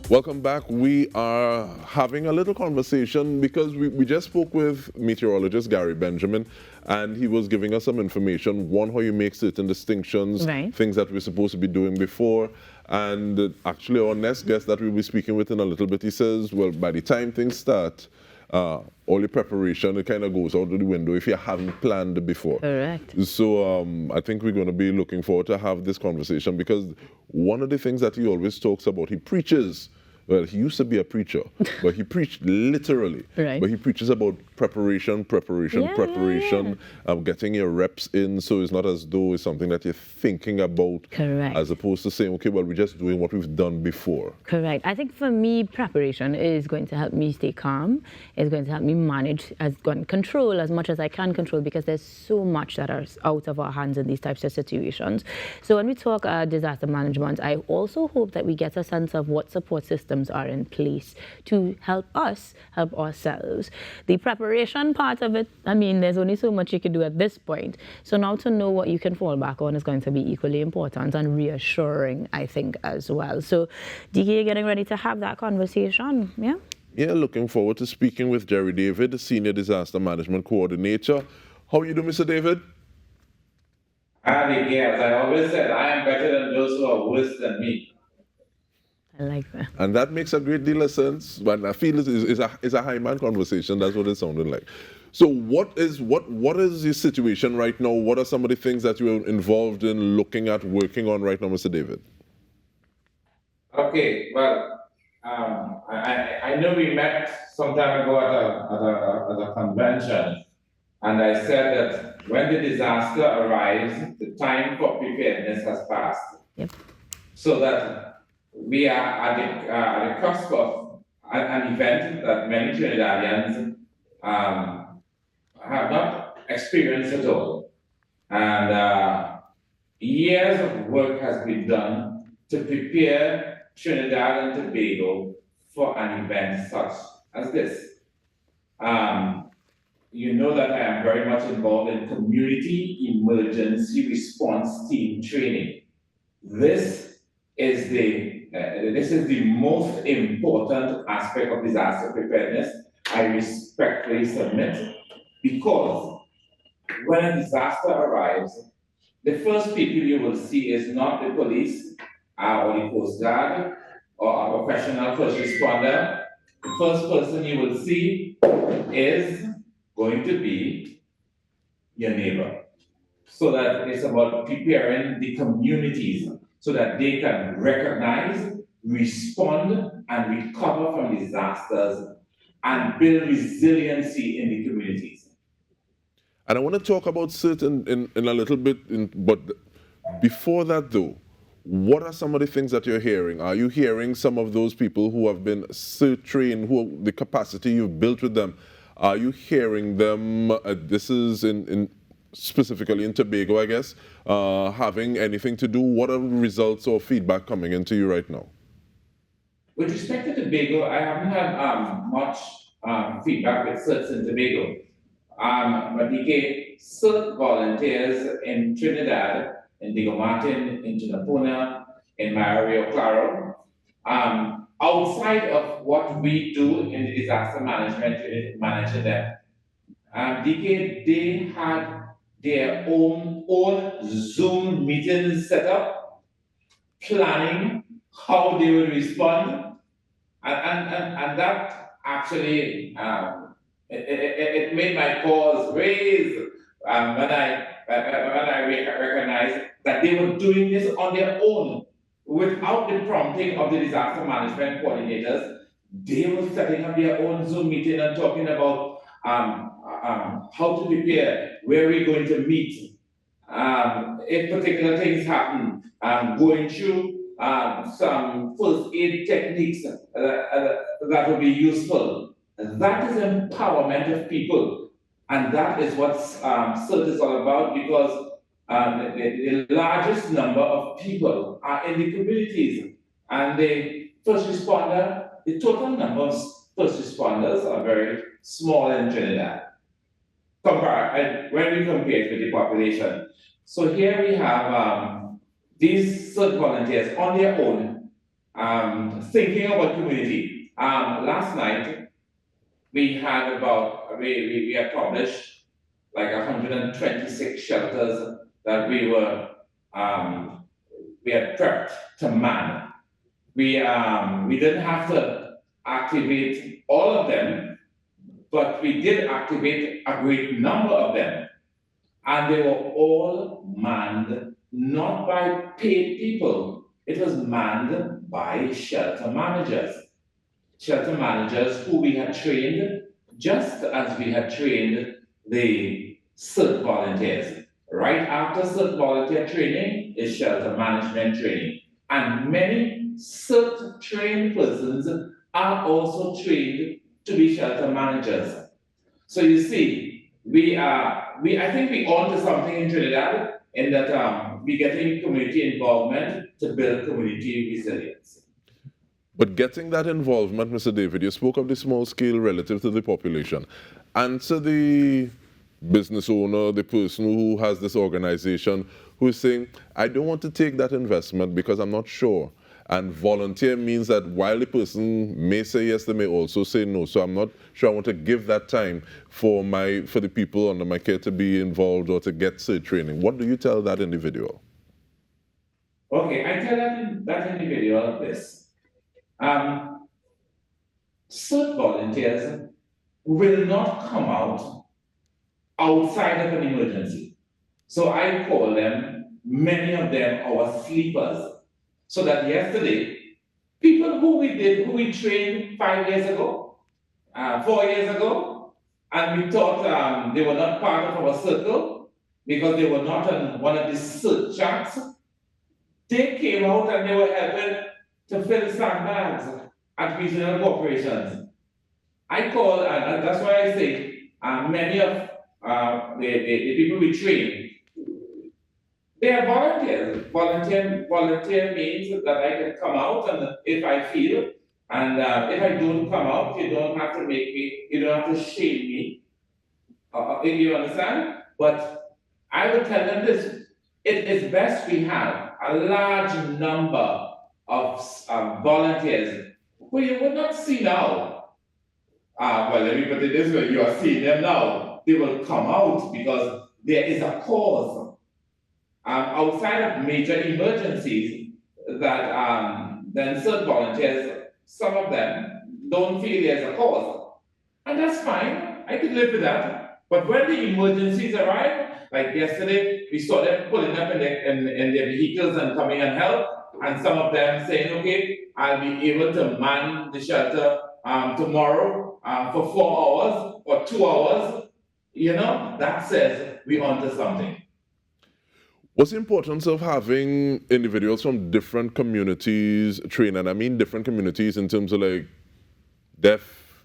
Welcome back. We are having a little conversation because we just spoke with meteorologist Gary Benjamin, and he was giving us some information. One, how you make certain distinctions, Right. things that we're supposed to be doing before. And actually, our next guest that we'll be speaking with in a little bit, he says, well, by the time things start, all the preparation, it kind of goes out of the window if you haven't planned before. Correct. So I think we're going to be looking forward to have this conversation because one of the things that he always talks about, he preaches. Well, he used to be a preacher, but he preached literally. Right. But he preaches about preparation, getting your reps in, so it's not as though it's something that you're thinking about. Correct. As opposed to saying, okay, well, we're just doing what we've done before. Correct. I think for me, preparation is going to help me stay calm. It's going to help me manage, control as much as I can control, because there's so much that are out of our hands in these types of situations. So when we talk disaster management, I also hope that we get a sense of what support systems are in place to help us help ourselves. The preparation part of it, I mean, there's only so much you can do at this point. So now to know what you can fall back on is going to be equally important and reassuring, I think, as well. So, DK, you're getting ready to have that conversation, yeah? Yeah, looking forward to speaking with Jerry David, the Senior Disaster Management Coordinator. How are you doing, Mr. David? Howdy, as I always said, I am better than those who are worse than me. I like that. And that makes a great deal of sense. But I feel it's a high man conversation. That's what it sounded like. So what is your situation right now? What are some of the things that you're involved in, looking at, working on right now, Mr. David? Okay, well, I know we met some time ago at a convention, and I said that when the disaster arrives, the time for preparedness has passed. Yep. So that we are at the cusp of an event that many Trinidadians have not experienced at all. And years of work has been done to prepare Trinidad and Tobago for an event such as this. You know that I am very much involved in community emergency response team training. This is the most important aspect of disaster preparedness, I respectfully submit, because when a disaster arrives, the first people you will see is not the police or the Coast Guard or a professional first responder. The first person you will see is going to be your neighbor. So that it's about preparing the communities so that they can recognize, respond, and recover from disasters and build resiliency in the communities. And I want to talk about certain in a little bit, but before that though, what are some of the things that you're hearing? Are you hearing some of those people who have been trained, the capacity you've built with them, are you hearing them, this is specifically in Tobago, I guess, having anything to do? What are results or feedback coming into you right now? With respect to Tobago, I haven't had much feedback with CERTs in Tobago. But DK, CERT volunteers in Trinidad, in Diego Martin, in Tunapuna, in Mario Claro, outside of what we do in the disaster management, managing them, DK, they had their own Zoom meetings set up, planning how they would respond, and that actually it made my paws raise when I recognized that they were doing this on their own without the prompting of the disaster management coordinators. They were setting up their own Zoom meeting and talking about how to prepare, where we're going to meet, if particular things happen, going through some first aid techniques that will be useful. That is empowerment of people, and that is what CERT is all about, because the largest number of people are in the communities, and the total number of first responders are very small in Trinidad. When we compare it with the population. So here we have these CERT volunteers on their own thinking about community. Last night, we had we had published like 126 shelters that we had prepped to man. We didn't have to activate all of them, but we did activate a great number of them. And they were all manned not by paid people, it was manned by shelter managers. Shelter managers who we had trained just as we had trained the CERT volunteers. Right after CERT volunteer training is shelter management training. And many CERT trained persons are also trained to be shelter managers. So you see, I think we on to something in Trinidad in that we getting community involvement to build community resilience. But getting that involvement, Mr. David, you spoke of the small scale relative to the population. Answer the business owner, the person who has this organization, who is saying, I don't want to take that investment because I'm not sure. And volunteer means that while the person may say yes, they may also say no. So I'm not sure I want to give that time for the people under my care to be involved or to get CERT training. What do you tell that individual? Okay, I tell that individual this. CERT volunteers will not come out outside of an emergency. So I call them, many of them, our sleepers. So that yesterday, people who we trained 5 years ago, 4 years ago, and we thought they were not part of our circle because they were not on one of these CERT chats, they came out and they were helping to fill sandbags at regional corporations. I call, and that's why I say many of the people we train, they are volunteers. Volunteer means that I can come out, and if I feel, and if I don't come out, you don't have to make me, you don't have to shame me. You understand? But I would tell them this: it is best we have a large number of volunteers who you would not see now. Well, let me put it this way: you are seeing them now. They will come out because there is a cause. Outside of major emergencies, that then CERT volunteers, some of them don't feel there's a cause. And that's fine, I could live with that. But when the emergencies arrive, like yesterday, we saw them pulling up in their vehicles and coming and help, and some of them saying, okay, I'll be able to man the shelter tomorrow for 4 hours or 2 hours. That says we're onto something. What's the importance of having individuals from different communities train? And I mean different communities in terms of like deaf,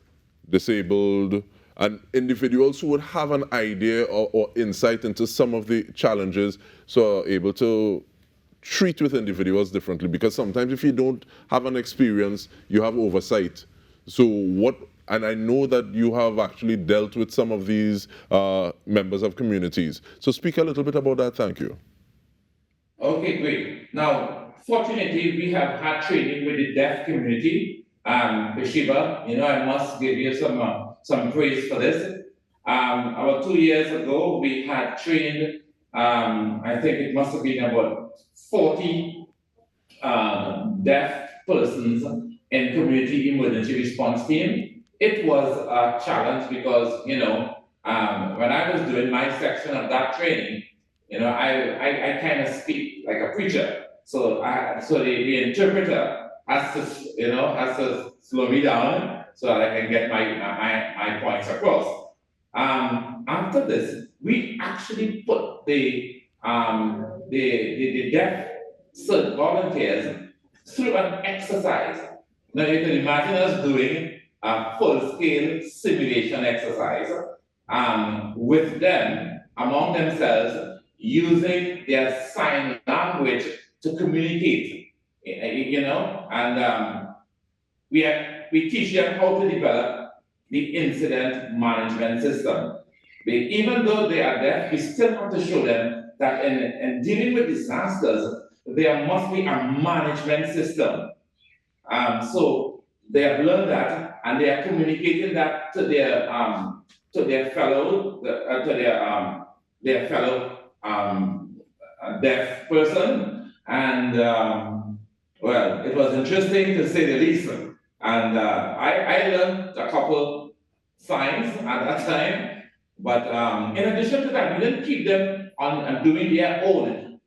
disabled, and individuals who would have an idea or insight into some of the challenges, so are able to treat with individuals differently. Because sometimes if you don't have an experience, you have oversight. So and I know that you have actually dealt with some of these members of communities. So speak a little bit about that, thank you. Okay, great. Now, fortunately, we have had training with the deaf community. Shiva, I must give you some praise for this. About 2 years ago, we had trained, I think it must have been about 40 deaf persons in community emergency response team. It was a challenge because, when I was doing my section of that training, I kind of speak like a preacher. So the interpreter has to slow me down so that I can get my points across. After this, we actually put the deaf CERT volunteers through an exercise. Now you can imagine us doing a full-scale simulation exercise with them among themselves, using their sign language to communicate, and we teach them how to develop the incident management system. Even though they are deaf, we still have to show them that in dealing with disasters, there must be a management system. So they have learned that, and they are communicating that to their fellow their fellow deaf person, and well, it was interesting to say the least. And I learned a couple signs at that time, but in addition to that, we didn't keep them on doing their own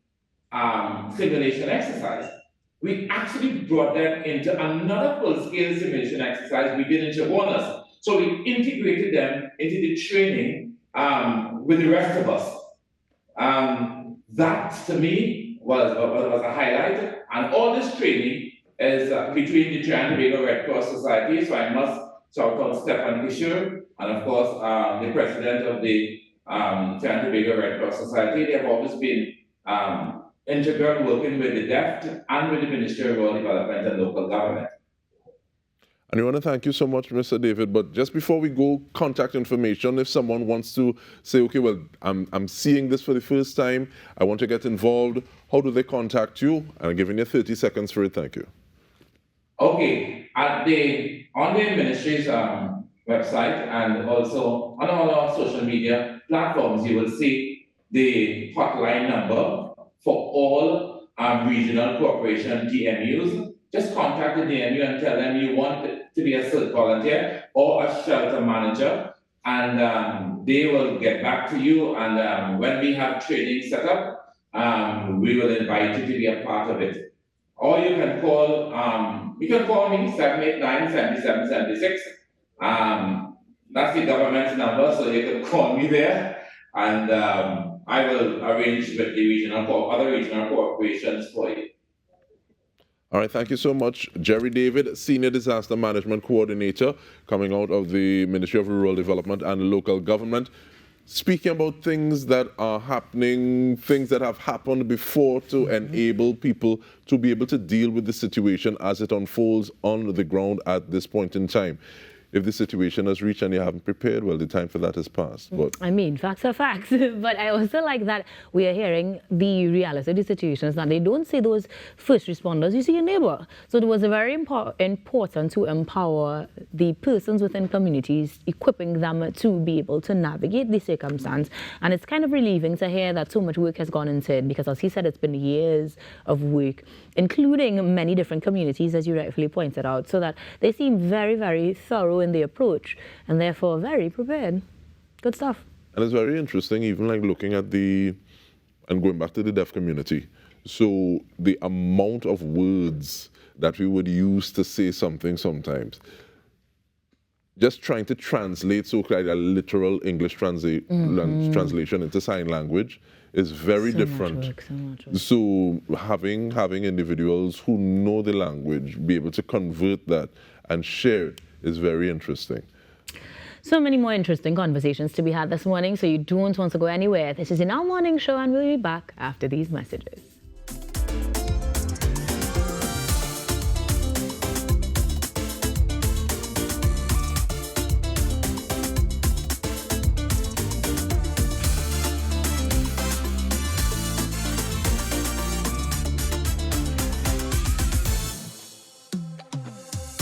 simulation exercise. We actually brought them into another full-scale simulation exercise we did in Chaguanas. So we integrated them into the training with the rest of us. That to me was a highlight, and all this training is between the Trinidad and Tobago Red Cross Society. So I must shout out Stefan Kisher, and of course the president of the Trinidad and Tobago Red Cross Society. They have always been integral, working with the DEFT and with the Ministry of Rural Development and Local Government. And we want to thank you so much, Mr. David. But just before we go, contact information, if someone wants to say, okay, well, I'm seeing this for the first time, I want to get involved, how do they contact you? And I'm giving you 30 seconds for it. Thank you. Okay, on the ministry's website and also on all our social media platforms, you will see the hotline number for all regional corporation DMUs. Just contact the DMU and tell them you want to be a CERT volunteer or a shelter manager, and they will get back to you. And when we have training set up, we will invite you to be a part of it. Or you can call me 789-7776. That's the government's number, so you can call me there, and I will arrange with the other regional corporations for you. All right, thank you so much, Jerry David, Senior Disaster Management Coordinator, coming out of the Ministry of Rural Development and Local Government, speaking about things that are happening, things that have happened before to enable people to be able to deal with the situation as it unfolds on the ground at this point in time. If the situation has reached and you haven't prepared, well, the time for that has passed. But I mean, facts are facts. But I also like that we are hearing the reality of the situations, that they don't see those first responders, you see your neighbor. So it was very important to empower the persons within communities, equipping them to be able to navigate the circumstance. And it's kind of relieving to hear that so much work has gone into it, because as he said, it's been years of work, including many different communities, as you rightfully pointed out, so that they seem very, very thorough in the approach and therefore very prepared. Good stuff. And it's very interesting, even like looking at and going back to the deaf community. So the amount of words that we would use to say something sometimes, just trying to translate so like a literal English translation into sign language is very different. So having individuals who know the language, be able to convert that and share it is very interesting. So many more interesting conversations to be had this morning, so you don't want to go anywhere. This is In Our Morning Show, and we'll be back after these messages.